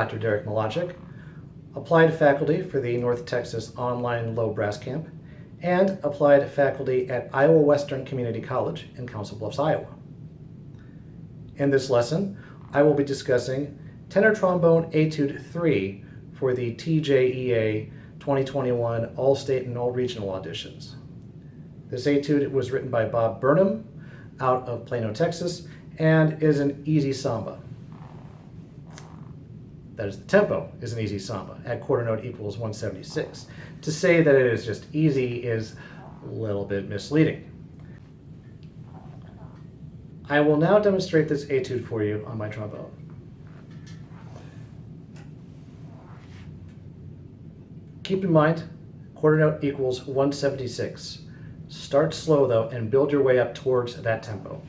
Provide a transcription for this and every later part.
Dr. Derek Molacek, applied faculty for the North Texas Online Low Brass Camp, and applied faculty at Iowa Western Community College in Council Bluffs, Iowa. In this lesson, I will be discussing Tenor Trombone Etude 3 for the TJEA 2021 All-State and All-Regional Auditions. This etude was written by Bob Burnham out of Plano, Texas, and is an easy samba. That is, the tempo is an easy samba at quarter note equals 176. To say that it is just easy is a little bit misleading. I will now demonstrate this etude for you on my trombone. Keep in mind, quarter note equals 176. Start slow though and build your way up towards that tempo.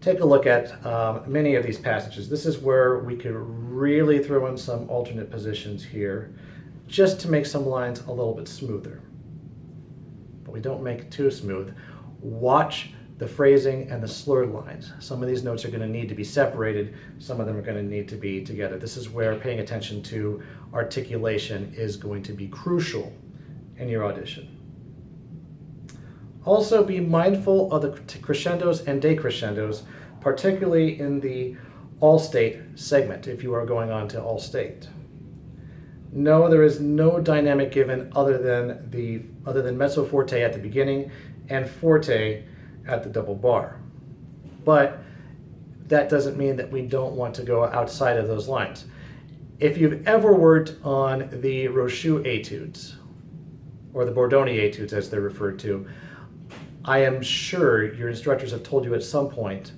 Take a look at many of these passages. This is where we could really throw in some alternate positions here just to make some lines a little bit smoother. But we don't make it too smooth. Watch the phrasing and the slurred lines. Some of these notes are going to need to be separated. Some of them are going to need to be together. This is where paying attention to articulation is going to be crucial in your audition. Also be mindful of the crescendos and decrescendos, particularly in the all-state segment if you are going on to all-state. No, there is no dynamic given other than mezzo forte at the beginning and forte at the double bar. But that doesn't mean that we don't want to go outside of those lines. If you've ever worked on the Rochou etudes, or the Bordoni etudes as they're referred to, I am sure your instructors have told you at some point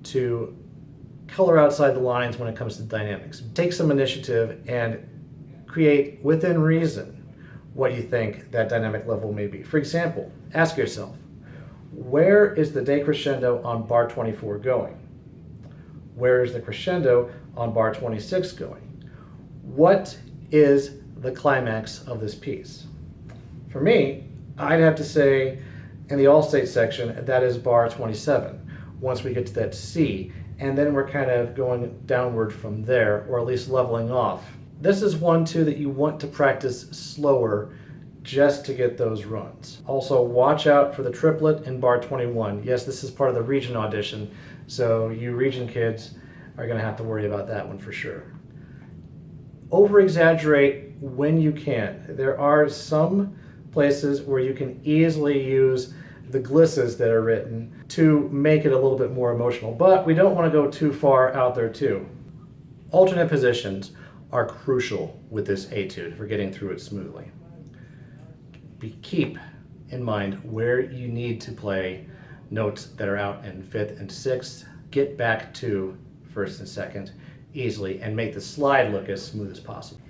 to color outside the lines when it comes to dynamics. Take some initiative and create within reason what you think that dynamic level may be. For example, ask yourself, where is the decrescendo on bar 24 going? Where is the crescendo on bar 26 going? What is the climax of this piece? For me, I'd have to say in the all-state section, that is bar 27, once we get to that C, and then we're kind of going downward from there, or at least leveling off. This is one, too, that you want to practice slower just to get those runs. Also, watch out for the triplet in bar 21. Yes, this is part of the region audition, so you region kids are going to have to worry about that one for sure. Over-exaggerate when you can. There are some places where you can easily use the glisses that are written to make it a little bit more emotional, but we don't want to go too far out there too. Alternate positions are crucial with this etude for getting through it smoothly. Keep in mind where you need to play notes that are out in 5th and 6th. Get back to 1st and 2nd easily and make the slide look as smooth as possible.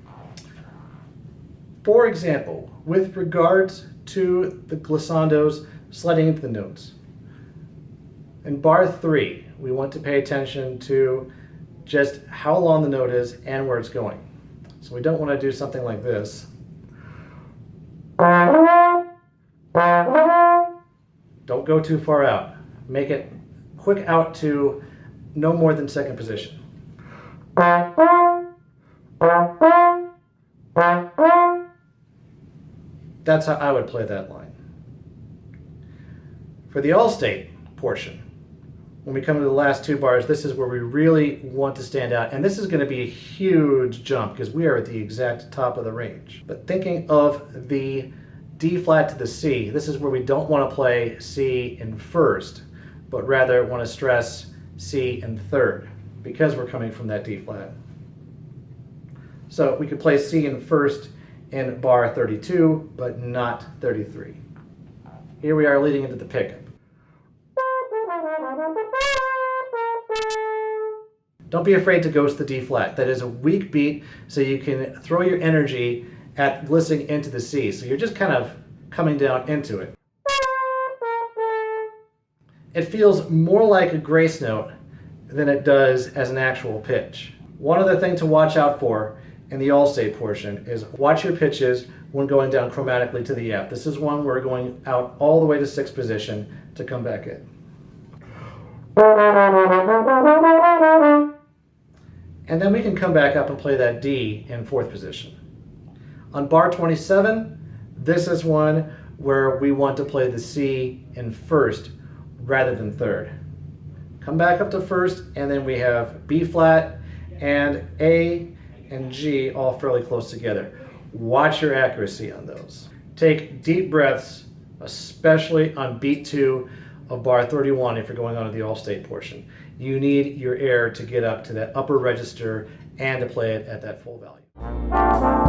For example, with regards to the glissandos sliding into the notes, in bar 3, we want to pay attention to just how long the note is and where it's going. So we don't want to do something like this. Don't go too far out. Make it quick out to no more than 2nd position. That's how I would play that line. For the all-state portion, when we come to the last 2 bars, this is where we really want to stand out. And this is going to be a huge jump because we are at the exact top of the range. But thinking of the D flat to the C, this is where we don't want to play C in 1st. but rather want to stress C in third because we're coming from that D flat. So we could play C in first in bar 32, but not 33. Here we are leading into the pickup. Don't be afraid to ghost the D flat. That is a weak beat, so you can throw your energy at listening into the C. So you're just kind of coming down into it. It feels more like a grace note than it does as an actual pitch. One other thing to watch out for in the all-state portion is watch your pitches when going down chromatically to the F. This is one where we're going out all the way to sixth position to come back in. And then we can come back up and play that D in fourth position. On bar 27, this is one where we want to play the C in first rather than third. Come back up to first, and then we have B flat and A and G all fairly close together. Watch your accuracy on those. Take deep breaths, especially on beat 2 of bar 31 if you're going on to the all-state portion. You need your air to get up to that upper register and to play it at that full value.